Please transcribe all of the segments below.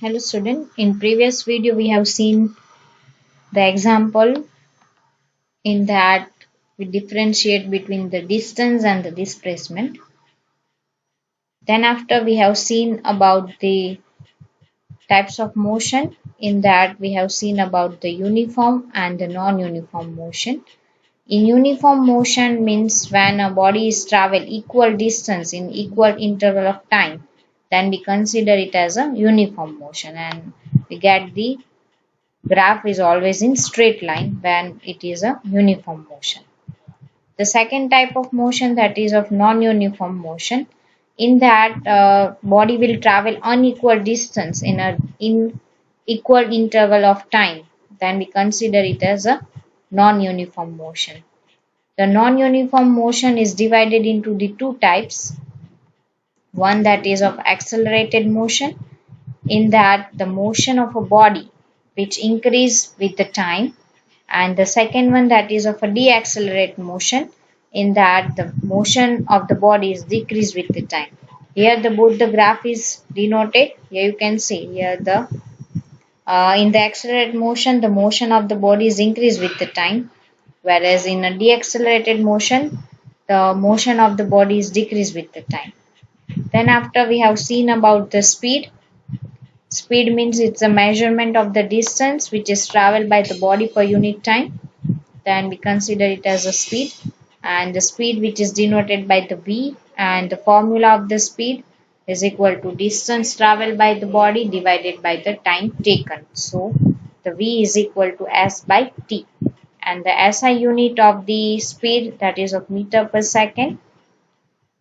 Hello student, in previous video we have seen the example in that we differentiate between the distance and the displacement. Then after we have seen about the types of motion, in that we have seen about the uniform and the non-uniform motion. In uniform motion means when a body is travel equal distance in equal interval of time, then we consider it as a uniform motion and we get the graph is always in straight line when it is a uniform motion. The second type of motion, that is of non-uniform motion, in that body will travel unequal distance in equal interval of time, then we consider it as a non-uniform motion. The non-uniform motion is divided into the two types. One that is of accelerated motion, in that the motion of a body which increase with the time, and the second one that is of a deaccelerate motion, in that the motion of the body is decreased with the time. Here the both the graph is denoted. Here you can see here the in the accelerated motion the motion of the body is increased with the time, whereas in a deaccelerated motion the motion of the body is decreased with the time. Then after we have seen about the speed. Speed means it's a measurement of the distance which is traveled by the body per unit time. Then we consider it as a speed. And the speed which is denoted by the v, and the formula of the speed is equal to distance traveled by the body divided by the time taken. So the v is equal to s by t. And the SI unit of the speed, that is of meter per second.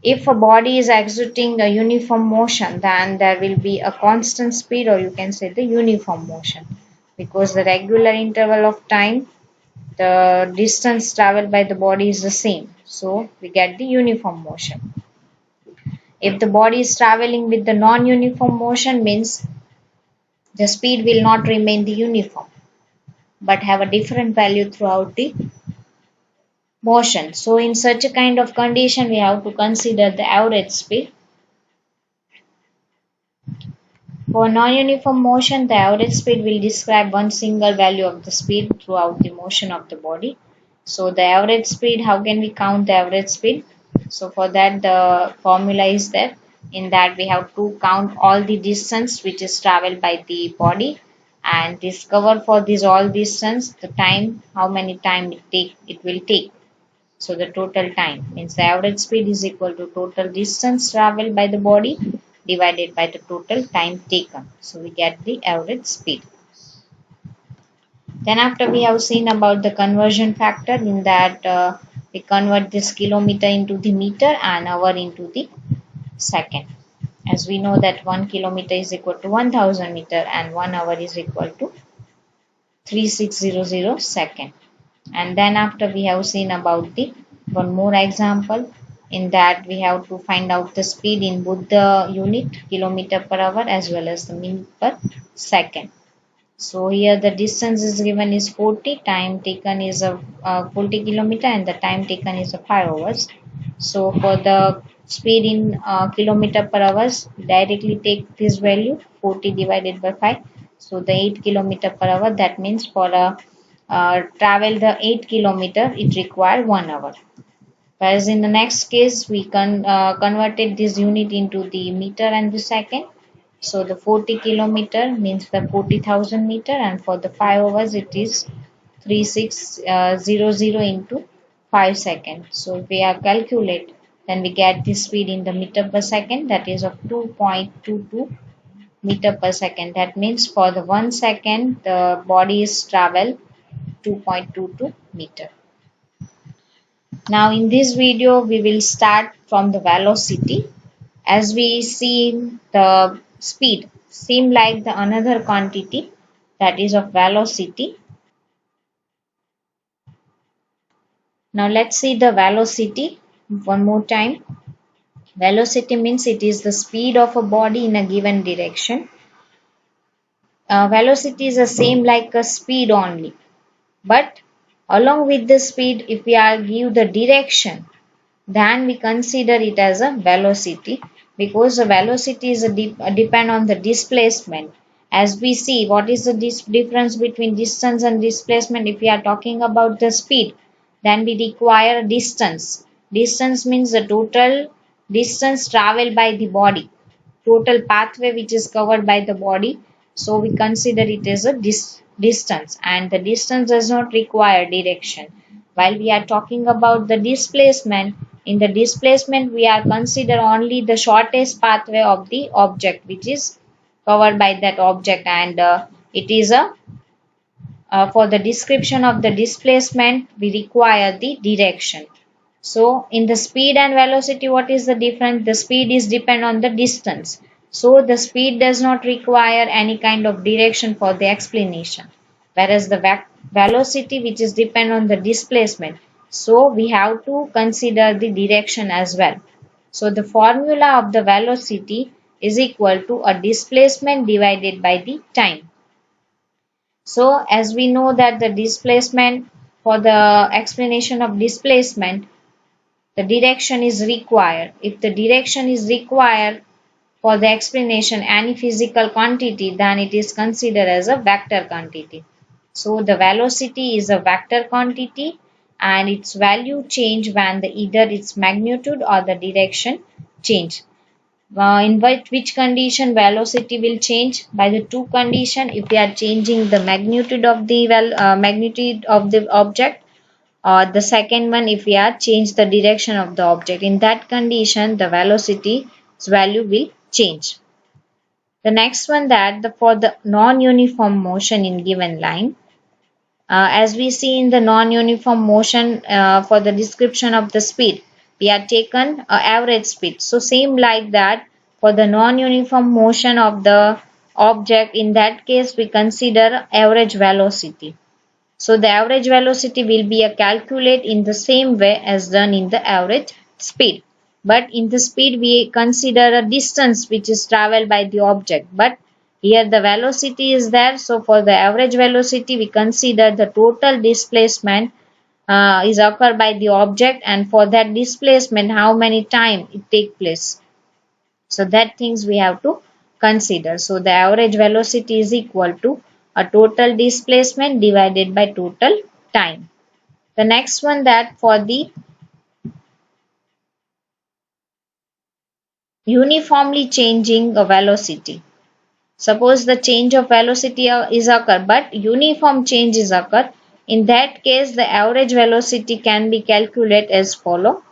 If a body is exerting a uniform motion, then there will be a constant speed, or you can say the uniform motion, because the regular interval of time, the distance traveled by the body is the same. So we get the uniform motion. If the body is traveling with the non-uniform motion, means the speed will not remain the uniform but have a different value throughout the motion. So in such a kind of condition, we have to consider the average speed. For non-uniform motion, the average speed will describe one single value of the speed throughout the motion of the body. So the average speed, how can we count the average speed? So for that the formula is there, in that we have to count all the distance which is traveled by the body and discover for this all distance the time, how many time it will take. So the total time means the average speed is equal to total distance traveled by the body divided by the total time taken. So we get the average speed. Then after we have seen about the conversion factor, in that we convert this kilometer into the meter and hour into the second. As we know that 1 kilometer is equal to 1000 meter and 1 hour is equal to 3600 second. And then after we have seen about the one more example, in that we have to find out the speed in both the unit kilometer per hour as well as the minute per second. So here the distance is given is 40, time taken is a 40 kilometer and the time taken is a 5 hours. So for the speed in kilometer per hours, directly take this value 40 divided by 5. So the 8 kilometer per hour, that means for a travel the 8 kilometer it require 1 hour. Whereas in the next case we converted this unit into the meter and the second. So the 40 kilometer means the 40,000 meter, and for the 5 hours it is 3600 into 5 seconds. So if we are calculate, then we get the speed in the meter per second, that is of 2.22 meter per second. That means for the 1 second the body is travel 2.22 meter. Now in this video we will start from the velocity. As we see the speed seem like the another quantity, that is of velocity. Now let's see the velocity one more time. Velocity means it is the speed of a body in a given direction. Velocity is the same like a speed only, but along with the speed, if we are give the direction, then we consider it as a velocity, because the velocity is depend on the displacement, As we see, what is the difference between distance and displacement? If we are talking about the speed, then we require distance. Distance means the total distance traveled by the body, total pathway which is covered by the body. So we consider it as a distance, and the distance does not require direction. While we are talking about the displacement, in the displacement we are consider only the shortest pathway of the object which is covered by that object, and it is a for the description of the displacement we require the direction. So in the speed and velocity, what is the difference? The speed is depend on the distance. So the speed does not require any kind of direction for the explanation. Whereas the velocity, which is depend on the displacement. So we have to consider the direction as well. So the formula of the velocity is equal to a displacement divided by the time. So as we know that the displacement, for the explanation of displacement, the direction is required. If the direction is required for the explanation any physical quantity, then it is considered as a vector quantity. So the velocity is a vector quantity, and its value change when either its magnitude or the direction change. In which condition velocity will change? By the two condition. If we are changing the magnitude of the magnitude of the object, or the second one, if we are change the direction of the object, in that condition the velocity's value will change. The next one, that for the non-uniform motion in given line, as we see in the non-uniform motion, for the description of the speed we are taken average speed. So same like that, for the non-uniform motion of the object, in that case we consider average velocity. So the average velocity will be a calculate in the same way as done in the average speed. But in the speed we consider a distance which is traveled by the object. But here the velocity is there. So for the average velocity we consider the total displacement is occurred by the object, and for that displacement how many time it take place. So that things we have to consider. So the average velocity is equal to a total displacement divided by total time. The next one, that for the uniformly changing a velocity. Suppose the change of velocity is occur, but uniform change is occur. In that case the average velocity can be calculated as follow.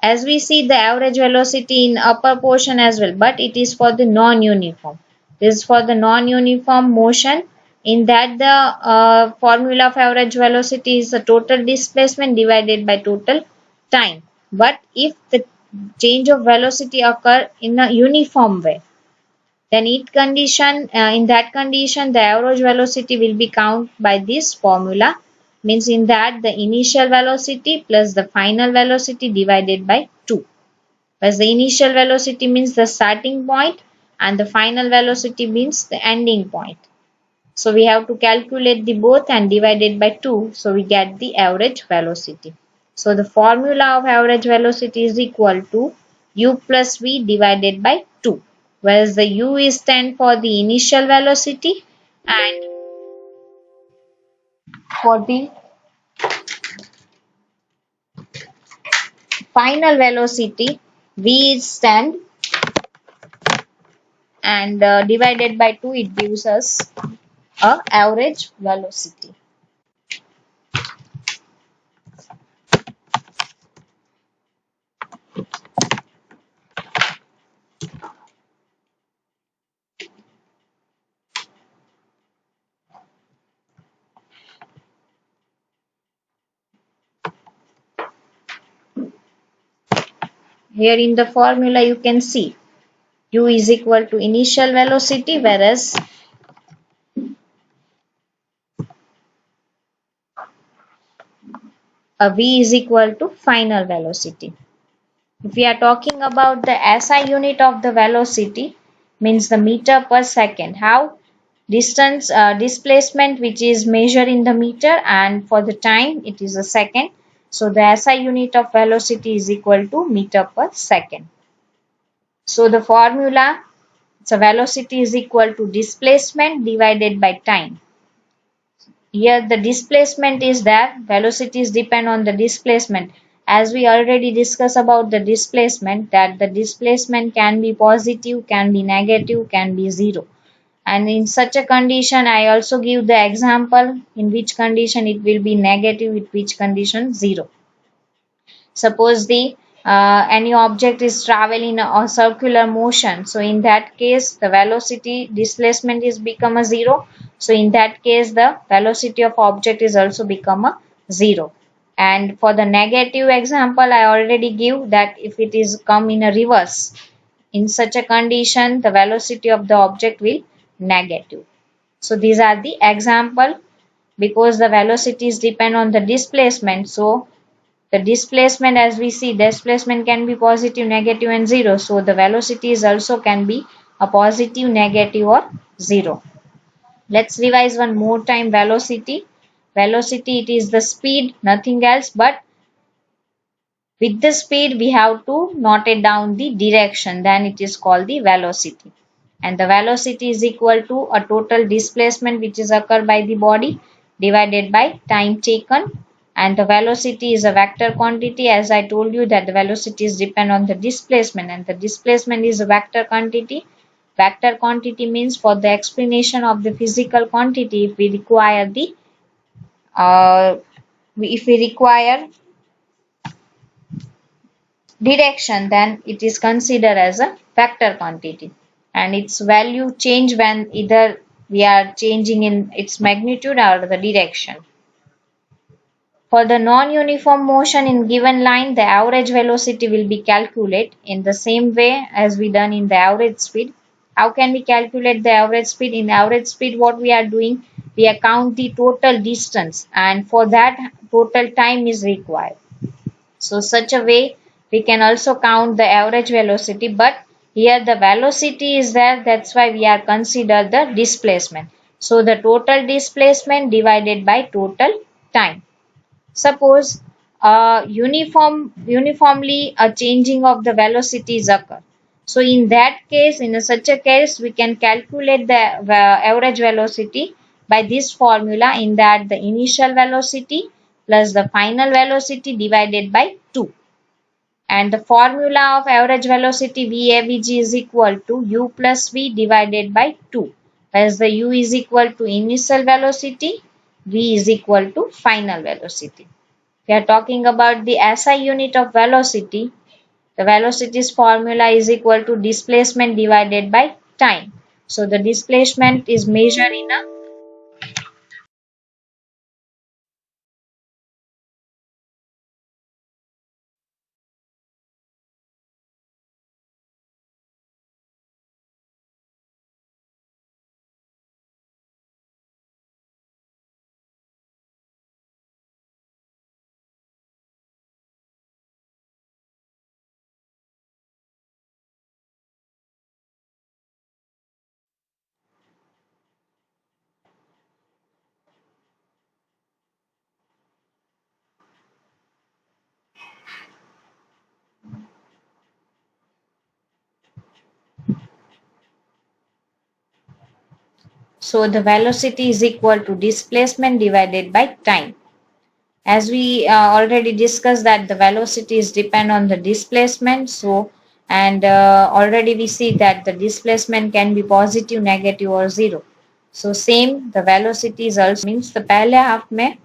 As we see the average velocity in upper portion as well, but it is for the non-uniform. This is for the non-uniform motion. In that the formula of average velocity is the total displacement divided by total time. But if the change of velocity occur in a uniform way, then in that condition the average velocity will be counted by this formula, means in that the initial velocity plus the final velocity divided by 2. Whereas the initial velocity means the starting point and the final velocity means the ending point. So we have to calculate the both and divide it by 2. So we get the average velocity. So the formula of average velocity is equal to u plus v divided by 2. Whereas the u is stand for the initial velocity, and for the final velocity v is stand, and divided by 2 it gives us a average velocity. Here in the formula you can see u is equal to initial velocity, whereas v is equal to final velocity. If we are talking about the SI unit of the velocity, means the meter per second. How? Distance, displacement which is measured in the meter, and for the time it is a second. So the SI unit of velocity is equal to meter per second. So the formula So velocity is equal to displacement divided by time. Here the displacement is there, velocities depend on the displacement. As we already discussed about the displacement, that the displacement can be positive, can be negative, can be zero. And in such a condition, I also give the example in which condition it will be negative, in which condition zero. Suppose the any object is traveling in a circular motion, so in that case the velocity displacement is become a zero. So in that case the velocity of object is also become a zero. And for the negative example, I already give that if it is come in a reverse, in such a condition the velocity of the object will negative. So these are the example. Because the velocities depend on the displacement, so the displacement, as we see, displacement can be positive, negative and zero. So the velocities also can be a positive, negative or zero. Let's revise one more time velocity. Velocity, it is the speed, nothing else, but with the speed we have to note it down the direction, then it is called the velocity. And the velocity is equal to a total displacement which is occurred by the body divided by time taken. And the velocity is a vector quantity, as I told you that the velocities depend on the displacement, and the displacement is a vector quantity. Vector quantity means for the explanation of the physical quantity, if we require the if we require direction, then it is considered as a vector quantity, and its value change when either we are changing in its magnitude or the direction. For the non-uniform motion in given line, the average velocity will be calculated in the same way as we done in the average speed. How can we calculate the average speed? In average speed, what we are doing, we account the total distance, and for that total time is required. So such a way we can also count the average velocity, but here the velocity is there, that's why we are consider the displacement. So the total displacement divided by total time. Suppose uniformly a changing of the velocities occur. So in that case, in such a case, we can calculate the average velocity by this formula, in that the initial velocity plus the final velocity divided by 2. And the formula of average velocity VAVG is equal to U plus V divided by 2, as the U is equal to initial velocity, V is equal to final velocity. We are talking about the SI unit of velocity. The velocity's formula is equal to displacement divided by time. So the displacement is measured in a so the velocity is equal to displacement divided by time. As we already discussed that the velocities depend on the displacement, so and already we see that the displacement can be positive, negative or zero. So same the velocities also means the पहले half में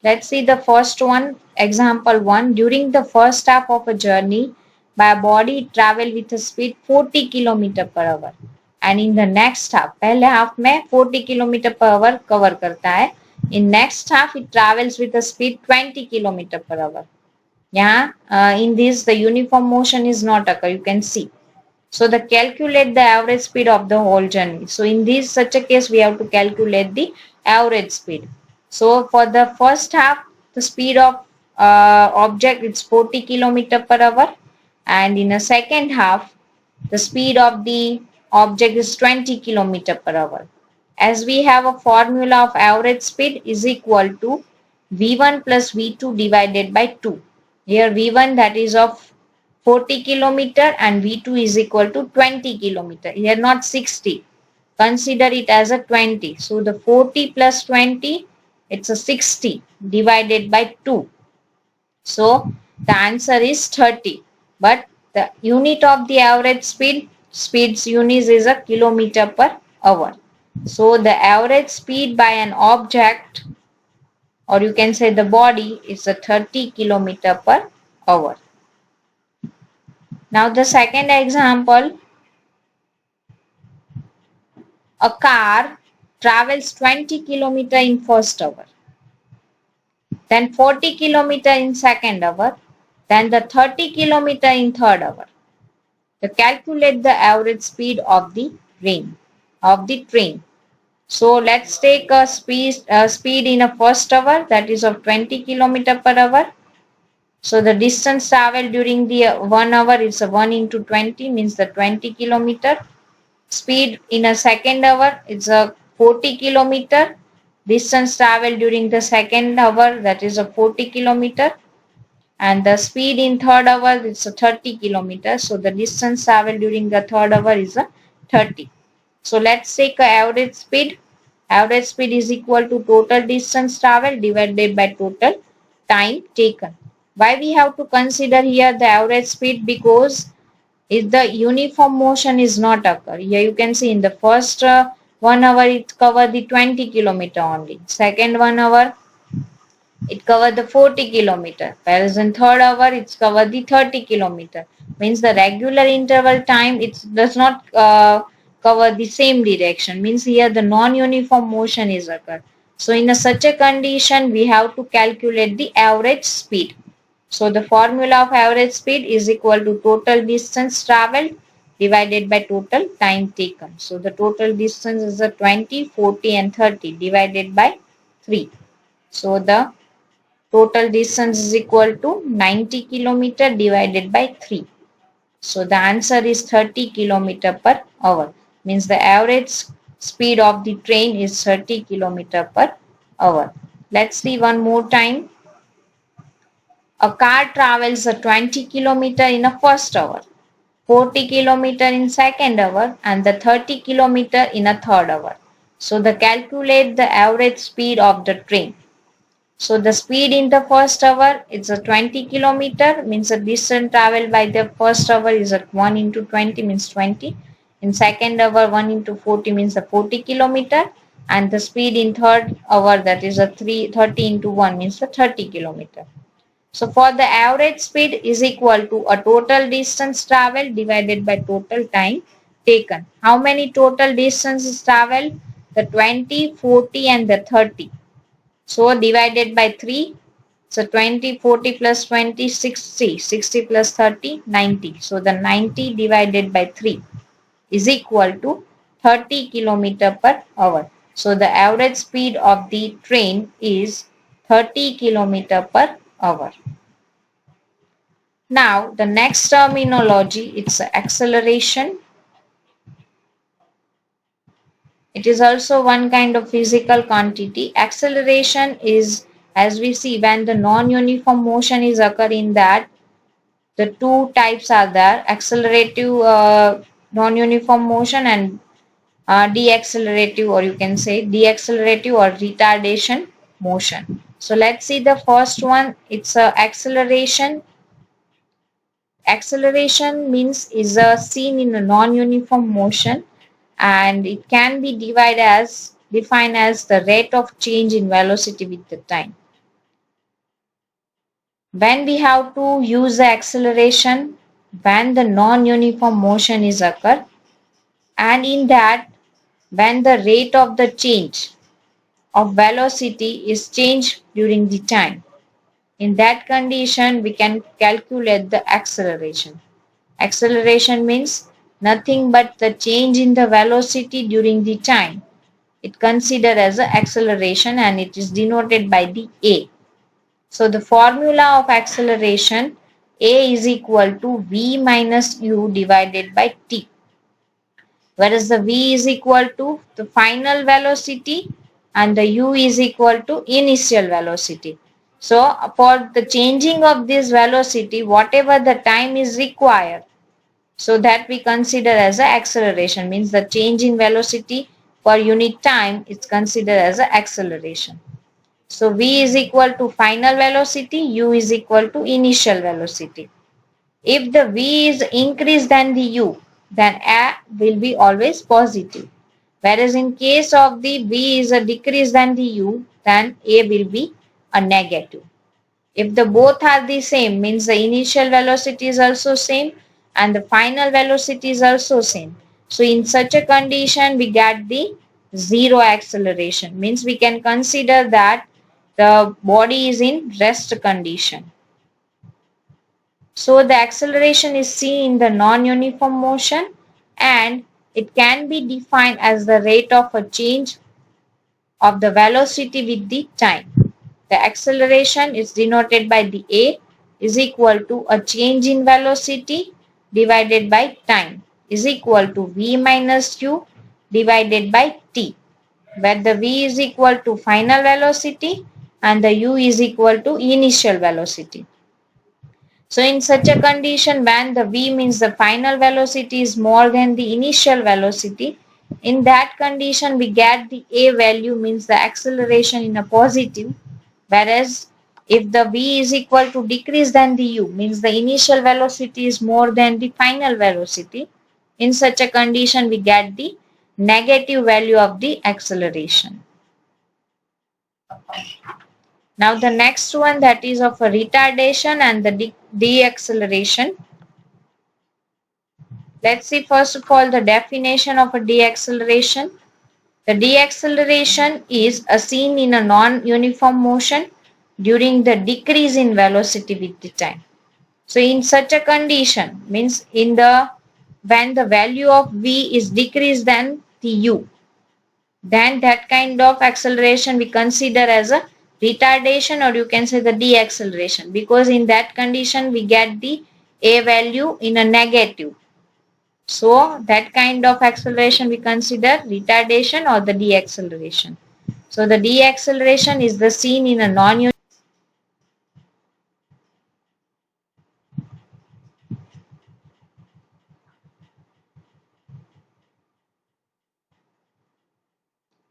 let's see the first one, example 1. During the first half of a journey by a body, it travel with a speed 40 km per hour. And in the next half, पहले half में 40 km per hour cover करता है. In next half, it travels with a speed 20 km per hour. यहाँ in this the uniform motion is not occur. You can see. So the calculate the average speed of the whole journey. So in this such a case, we have to calculate the average speed. So for the first half, the speed of object is 40 km per hour, and in a second half, the speed of the object is 20 km per hour. As we have a formula of average speed is equal to V1 plus V2 divided by 2. Here V1 that is of 40 kilometer and V2 is equal to 20 kilometer. Here not 60. Consider it as a 20. So the 40 plus 20, it's a 60 divided by 2. So the answer is 30. But the unit of the average speed's unit is a kilometer per hour. So the average speed by an object, or you can say the body, is a 30 kilometer per hour. Now the second example, a car travels 20 kilometer in first hour, then 40 kilometer in second hour, then the 30 kilometer in third hour. To calculate the average speed of the train. So let's take a speed in a first hour, that is of 20 kilometer per hour. So the distance traveled during the 1 hour is a 1 into 20, means the 20 kilometer. Speed in a second hour is a 40 kilometer. Distance traveled during the second hour, that is a 40 kilometer. And the speed in third hour is a 30 kilometers. So the distance traveled during the third hour is a 30. So let's take a average speed. Average speed is equal to total distance traveled divided by total time taken. Why we have to consider here the average speed? Because if the uniform motion is not occur. Here you can see in the first 1 hour it cover the 20 kilometer only. Second 1 hour it covered the 40 kilometer, whereas in third hour it's covered the 30 kilometer. Means the regular interval time it does not cover the same direction. Means here the non-uniform motion is occurred. So in such a condition we have to calculate the average speed. So the formula of average speed is equal to total distance travelled divided by total time taken. So the total distance is a 20, 40 and 30 divided by 3. So the total distance is equal to 90 kilometer divided by 3. So the answer is 30 kilometer per hour. Means the average speed of the train is 30 kilometer per hour. Let's see one more time. A car travels a 20 kilometer in a first hour, 40 kilometer in second hour and the 30 kilometer in a third hour. So the calculate the average speed of the train. So the speed in the first hour is a 20 kilometer, means the distance traveled by the first hour is at 1 into 20 means 20. In second hour 1 into 40 means a 40 kilometer, and the speed in third hour, that is a 30 into 1 means a 30 kilometer. So for the average speed is equal to a total distance traveled divided by total time taken. How many total distances traveled? The 20, 40 and the 30. So divided by 3. So 20, 40 plus 20, 60. 60 plus 30, 90. So the 90 divided by 3 is equal to 30 kilometer per hour. So the average speed of the train is 30 kilometer per hour. Now the next terminology, it's acceleration. It is also one kind of physical quantity. Acceleration is, as we see, when the non-uniform motion is occurring, that the two types are there: accelerative non-uniform motion and deaccelerative, or you can say deaccelerative or retardation motion. So let's see the first one. It's acceleration. Acceleration means is a seen in a non-uniform motion, and it can be defined as the rate of change in velocity with the time. When we have to use the acceleration, when the non-uniform motion is occur, and in that when the rate of the change of velocity is changed during the time. In that condition, we can calculate the acceleration. Acceleration means nothing but the change in the velocity during the time. It considered as an acceleration and it is denoted by the A. So the formula of acceleration, A is equal to V minus U divided by T. Whereas the V is equal to the final velocity and the U is equal to initial velocity. So for the changing of this velocity, whatever the time is required, so that we consider as a acceleration, means the change in velocity per unit time is considered as a acceleration. So v is equal to final velocity, u is equal to initial velocity. If the v is increased than the u, then a will be always positive. Whereas in case of the v is a decrease than the u, then a will be a negative. If the both are the same, means the initial velocity is also same and the final velocity is also same. So in such a condition, we get the zero acceleration. Means we can consider that the body is in rest condition. So the acceleration is seen in the non-uniform motion and it can be defined as the rate of a change of the velocity with the time. The acceleration is denoted by the A is equal to a change in velocity divided by time is equal to V minus U divided by T, where the V is equal to final velocity and the U is equal to initial velocity. So in such a condition, when the v means the final velocity is more than the initial velocity, in that condition we get the a value, means the acceleration in a positive, whereas if the v is equal to decrease than the u, means the initial velocity is more than the final velocity, in such a condition we get the negative value of the acceleration. Now the next one, that is of a retardation and the deceleration. Let's see first of all the definition of a deceleration. The deceleration is a seen in a non-uniform motion during the decrease in velocity with the time. So in such a condition, means in the when the value of v is decreased than the u, then that kind of acceleration we consider as a retardation, or you can say the deceleration, because in that condition we get the a value in a negative. So that kind of acceleration we consider retardation or the deceleration. So the deceleration is the seen in a non-uniform.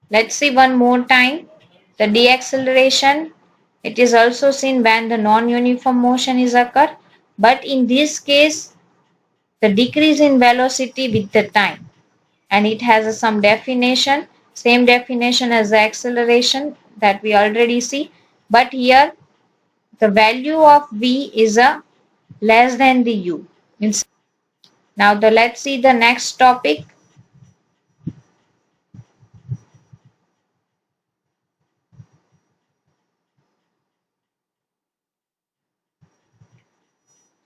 Let's see one more time. The deceleration, it is also seen when the non-uniform motion is occur, but in this case the decrease in velocity with the time, and it has some definition, same definition as the acceleration that we already see, but here the value of v is a less than the u. Now let's see the next topic.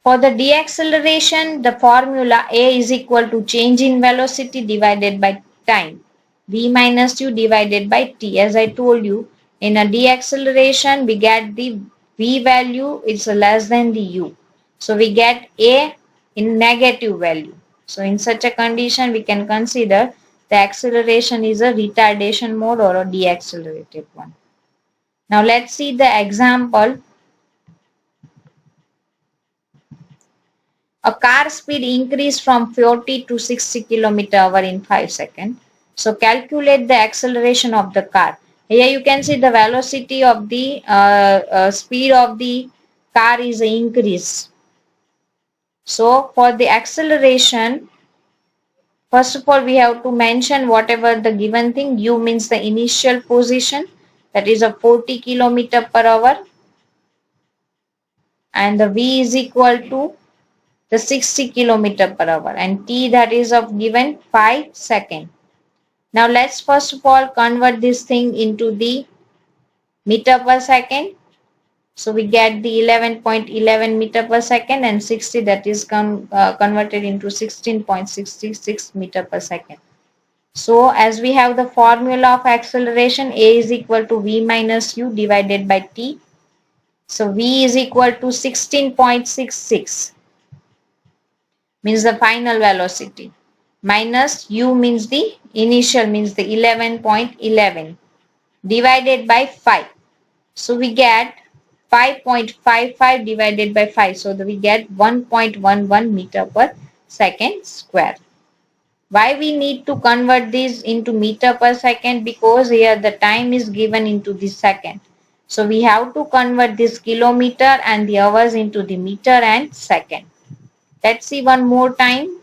For the deceleration, the formula A is equal to change in velocity divided by time, v minus u divided by t. As I told you, in a deceleration we get the v value is less than the u. So we get A in negative value. So in such a condition we can consider the acceleration is a retardation mode or a deaccelerated one. Now let's see the example. A car speed increased from 40 to 60 km/h in 5 seconds. So calculate the acceleration of the car. Here you can see the velocity of the speed of the car is increased. So for the acceleration, first of all we have to mention whatever the given thing. U means the initial position, that is a 40 km/h, and the v is equal to the 60 km/h, and t that is of given 5 seconds. Now let's first of all convert this thing into the meter per second. So we get the 11.11 meter per second, and 60 that is converted into 16.66 meter per second. So as we have the formula of acceleration, A is equal to v minus u divided by t. So v is equal to 16.66 means the final velocity, minus u means the initial, means the 11.11 divided by 5. So we get 5.55 divided by 5. So we get 1.11 meter per second square. Why we need to convert this into meter per second? Because here the time is given into the second. So we have to convert this kilometer and the hours into the meter and second. Let's see one more time.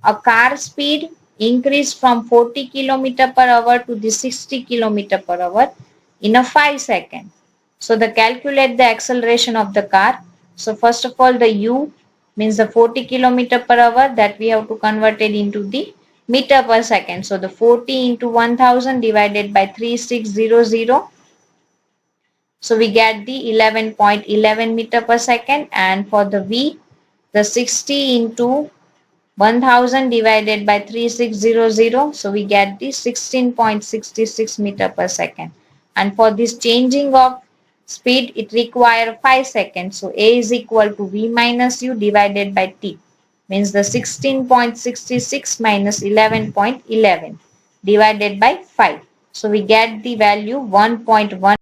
A car speed increased from 40 km per hour to the 60 km per hour in a 5 seconds. So the calculate the acceleration of the car. So first of all the U means the 40 km per hour, that we have to convert it into the meter per second. So the 40 into 1000 divided by 3600. So we get the 11.11 meter per second, and for the V, the 60 into 1000 divided by 3600. So we get the 16.66 meter per second. And for this changing of speed, it requires 5 seconds. So A is equal to V minus U divided by T. Means the 16.66 minus 11.11 divided by 5. So we get the value 1.1.